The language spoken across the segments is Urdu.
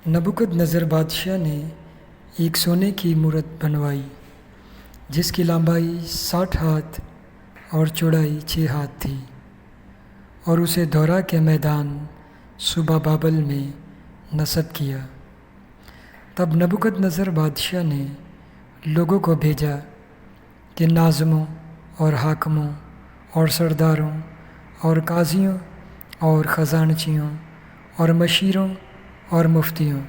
نبوکد نظر بادشاہ نے ایک سونے کی مورت بنوائی جس کی لمبائی 60 ہاتھ اور چوڑائی 6 ہاتھ تھی، اور اسے دورہ کے میدان صوبہ بابل میں نصب کیا۔ تب نبوکد نظر بادشاہ نے لوگوں کو بھیجا کہ ناظموں اور حاکموں اور سرداروں اور قاضیوں اور خزانچیوں اور مشیروں اور مفتیوں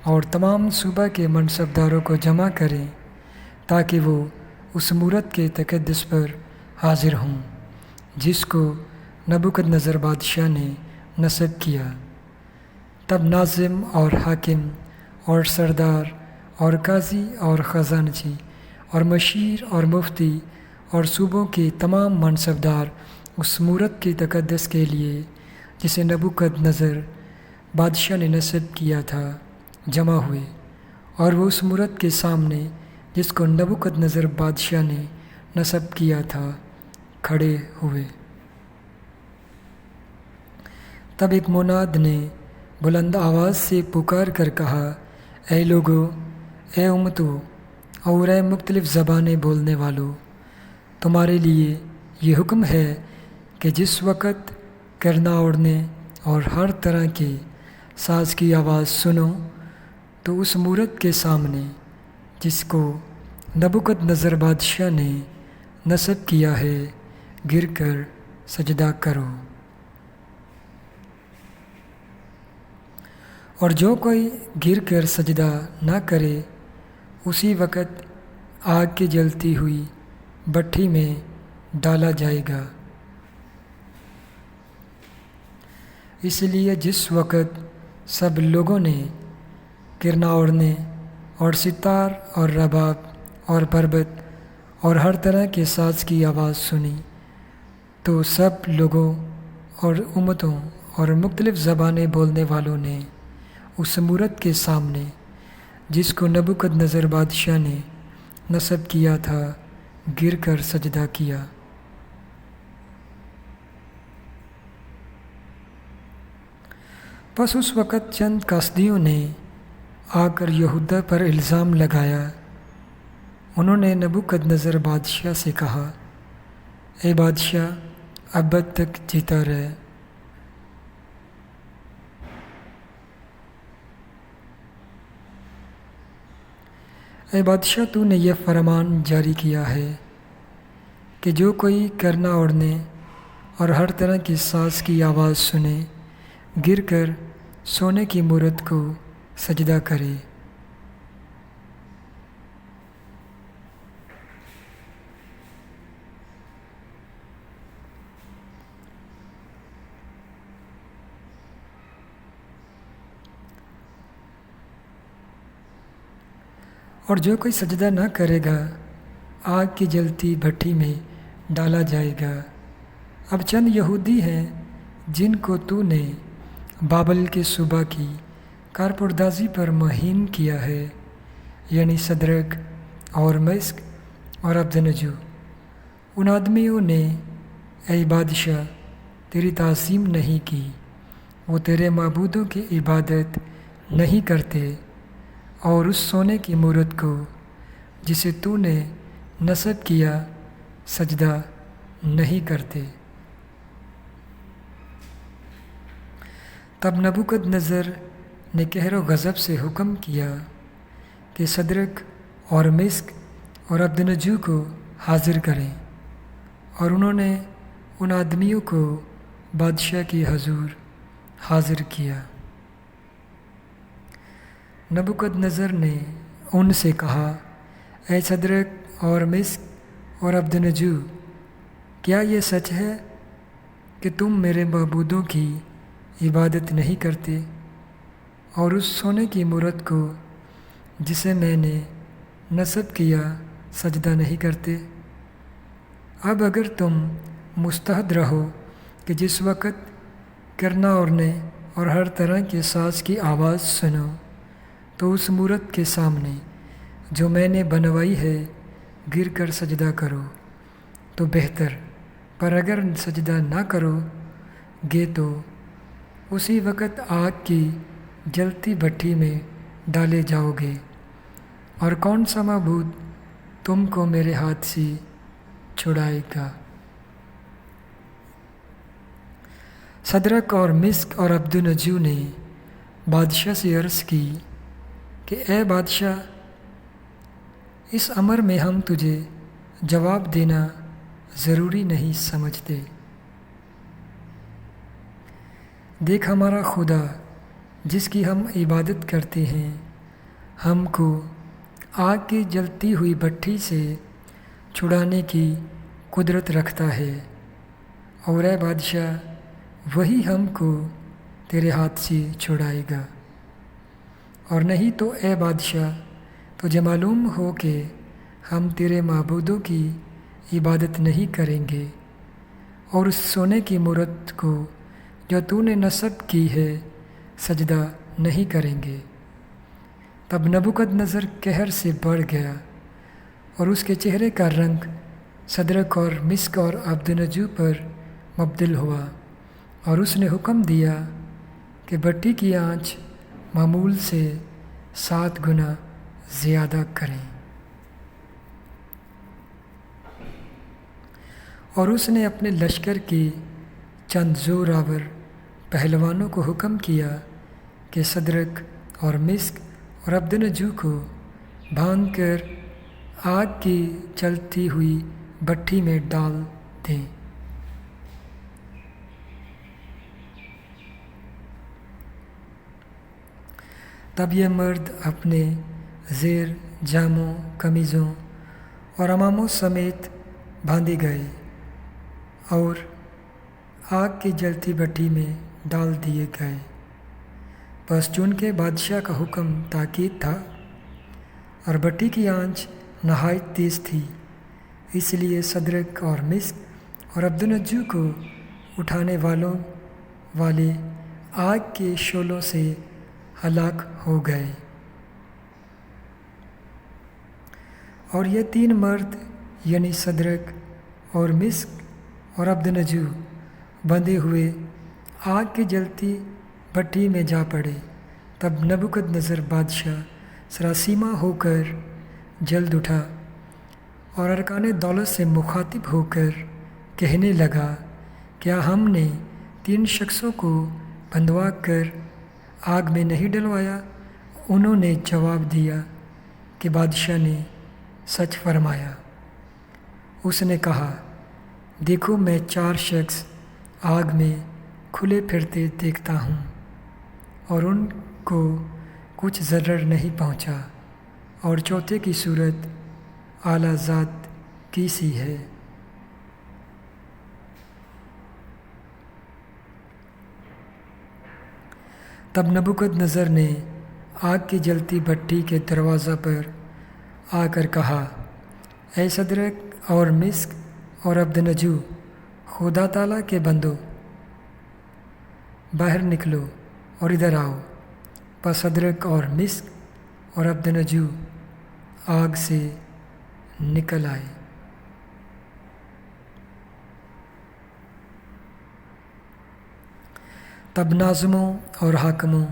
اور تمام صوبہ کے منصبداروں کو جمع کریں تاکہ وہ اس مورت کے تقدس پر حاضر ہوں جس کو نبوکد نظر بادشاہ نے نصب کیا۔ تب ناظم اور حاکم اور سردار اور قاضی اور خزانچی اور مشیر اور مفتی اور صوبوں کے تمام منصبدار اس مورت کی تقدس کے لیے جسے نبوکد نظر بادشاہ نے نصب کیا تھا جمع ہوئے، اور وہ اس مورت کے سامنے جس کو نبوکد نظر بادشاہ نے نصب کیا تھا کھڑے ہوئے۔ تب ایک مناد نے بلند آواز سے پکار کر کہا، اے لوگو، اے امتوں اور اے مختلف زبانیں بولنے والوں، تمہارے لیے یہ حکم ہے کہ جس وقت کرنا اوڑھنے اور ہر طرح کے ساز کی آواز سنو تو اس مورت کے سامنے جس کو نبوکد نظر بادشاہ نے نصب کیا ہے گر کر سجدہ کرو، اور جو کوئی گر کر سجدہ نہ کرے اسی وقت آگ کی جلتی ہوئی بھٹی میں ڈالا جائے گا۔ اس لیے جس وقت سب لوگوں نے کرنا اوڑھنے اور ستار اور رباب اور پربت اور ہر طرح کے ساز کی آواز سنی تو سب لوگوں اور امتوں اور مختلف زبانیں بولنے والوں نے اس مورت کے سامنے جس کو نبوکد نظر بادشاہ نے نصب کیا تھا گر کر سجدہ کیا۔ پس اس وقت چند قاصدیوں نے آ کر یہودا پر الزام لگایا۔ انہوں نے نبوکد نظر بادشاہ سے کہا، اے بادشاہ، ابد تک جیتا رہے۔ اے بادشاہ، تو نے یہ فرمان جاری کیا ہے کہ جو کوئی کرنا اوڑھنے اور ہر طرح کی ساز کی آواز سنے گر کر سونے کی مورت کو سجدہ کرے۔ اور جو کوئی سجدہ نہ کرے گا آگ کی جلتی بھٹی میں ڈالا جائے گا۔ اب چند یہودی ہیں جن کو تو نے بابل کے صوبہ کی کارپردازی پر مہین کیا ہے، یعنی صدرک اور مسک اور عبدنجو۔ ان آدمیوں نے اے بادشاہ تیری تعظیم نہیں کی، وہ تیرے معبودوں کی عبادت نہیں کرتے اور اس سونے کی مورت کو جسے تو نے نصب کیا سجدہ نہیں کرتے۔ تب نبوکد نظر نے قہر و غضب سے حکم کیا کہ صدرک اور مسک اور عبدنجو کو حاضر کریں، اور انہوں نے ان آدمیوں کو بادشاہ کی حضور حاضر کیا۔ نبوکد نظر نے ان سے کہا، اے صدرک اور مسک اور عبدنجو، کیا یہ سچ ہے کہ تم میرے معبودوں کی عبادت نہیں کرتے اور اس سونے کی مورت کو جسے میں نے نصب کیا سجدہ نہیں کرتے؟ اب اگر تم مستعد رہو کہ جس وقت کرنا اوڑھنے اور ہر طرح کے ساز کی آواز سنو تو اس مورت کے سامنے جو میں نے بنوائی ہے گر کر سجدہ کرو تو بہتر، پر اگر سجدہ نہ کرو گے تو اسی وقت آگ کی جلتی بھٹی میں ڈالے جاؤ گے، اور کون سا معبود تم کو میرے ہاتھ سے چھڑائے گا؟ صدرک اور مسک اور عبدالنجو نے بادشاہ سے عرض کی کہ اے بادشاہ، اس امر میں ہم تجھے جواب دینا ضروری نہیں سمجھتے۔ دیکھ، ہمارا خدا جس کی ہم عبادت کرتے ہیں ہم کو آگ کی جلتی ہوئی بھٹی سے چھڑانے کی قدرت رکھتا ہے، اور اے بادشاہ، وہی ہم کو تیرے ہاتھ سے چھڑائے گا۔ اور نہیں تو اے بادشاہ، تجھے معلوم ہو کہ ہم تیرے معبودوں کی عبادت نہیں کریں گے، اور اس سونے کی مورت کو جو تو نے نصب کی ہے سجدہ نہیں کریں گے۔ تب نبوکدنضر قہر سے بڑھ گیا، اور اس کے چہرے کا رنگ صدرک اور مسک اور عبدالنجو پر مبدل ہوا، اور اس نے حکم دیا کہ بھٹی کی آنچ معمول سے 7 گنا زیادہ کریں۔ اور اس نے اپنے لشکر کے چند زور آور پہلوانوں کو حکم کیا کہ صدرک اور مسک اور عبدالنجو کو باندھ کر آگ کی جلتی ہوئی بھٹی میں ڈال دیں۔ تب یہ مرد اپنے زیر جاموں، قمیضوں اور عماموں سمیت باندھے گئے اور آگ کی جلتی بھٹی میں ڈال دیے گئے۔ بس چونکہ بادشاہ کا حکم تاکید تھا اور بھٹی کی آنچ نہایت تیز تھی، اس لیے صدرک اور مسک اور عبدالنجو کو اٹھانے والے آگ کے شعلوں سے ہلاک ہو گئے۔ اور یہ 3 مرد یعنی صدرک اور مسک اور عبدالنجو بندھے ہوئے آگ کی جلتی بھٹی میں جا پڑے۔ تب نبوکدنضر بادشاہ سراسیمہ ہو کر جلد اٹھا اور ارکان دولت سے مخاطب ہو کر کہنے لگا، کیا ہم نے 3 شخصوں کو بندھوا کر آگ میں نہیں ڈلوایا؟ انہوں نے جواب دیا کہ بادشاہ نے سچ فرمایا۔ اس نے کہا، دیکھو، میں 4 شخص آگ میں کھلے پھرتے دیکھتا ہوں، اور ان کو کچھ ضرر نہیں پہنچا، اور چوتھے کی صورت اعلیٰ ذات کی سی ہے۔ تب نبوکدنضر نے آگ کی جلتی بھٹی کے دروازہ پر آ کر کہا، اے صدرک اور مسک اور عبدالنجو، خدا تعالیٰ کے بندو، باہر نکلو اور ادھر آؤ۔ پس صدرک اور مسک اور عبدالنجو آگ سے نکل آئے۔ تب ناظموں اور حاکموں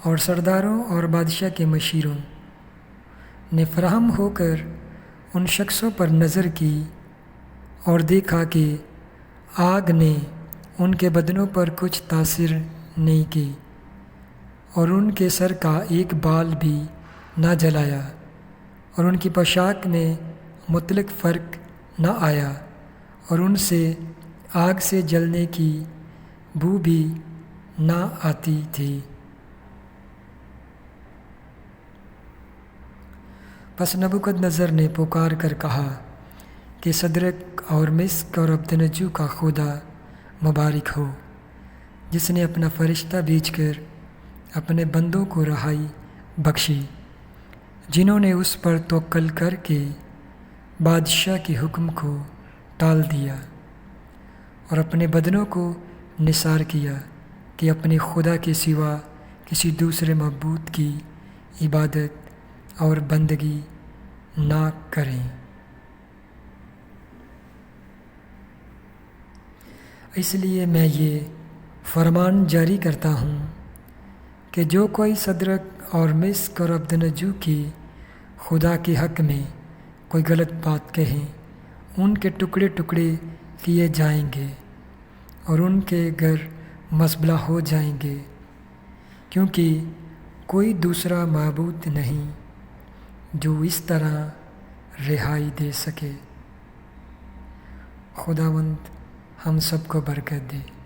اور سرداروں اور بادشاہ کے مشیروں نے فراہم ہو کر ان شخصوں پر نظر کی اور دیکھا کہ آگ نے ان کے بدنوں پر کچھ تاثیر نہیں کی، اور ان کے سر کا ایک بال بھی نہ جلایا، اور ان کی پوشاک میں مطلق فرق نہ آیا، اور ان سے آگ سے جلنے کی بو بھی نہ آتی تھی۔ پس نبوکدنضر نے پکار کر کہا کہ صدرک اور مسک اور عبدالنجو کا خدا مبارک ہو، جس نے اپنا فرشتہ بھیج کر اپنے بندوں کو رہائی بخشی، جنہوں نے اس پر توکل کر کے بادشاہ کے حکم کو ٹال دیا اور اپنے بدنوں کو نثار کیا کہ اپنے خدا کے سوا کسی دوسرے معبود کی عبادت اور بندگی نہ کریں۔ اس لیے میں یہ فرمان جاری کرتا ہوں کہ کہ جو کوئی صدرک اور مسک اور عبدنجو کی خدا کے حق میں کوئی غلط بات کہیں ان کے ٹکڑے ٹکڑے کیے جائیں گے اور ان کے گھر مذبح ہو جائیں گے، کیونکہ کوئی دوسرا معبود نہیں جو اس طرح رہائی دے سکے۔ خداوند ہم سب کو برکت دے۔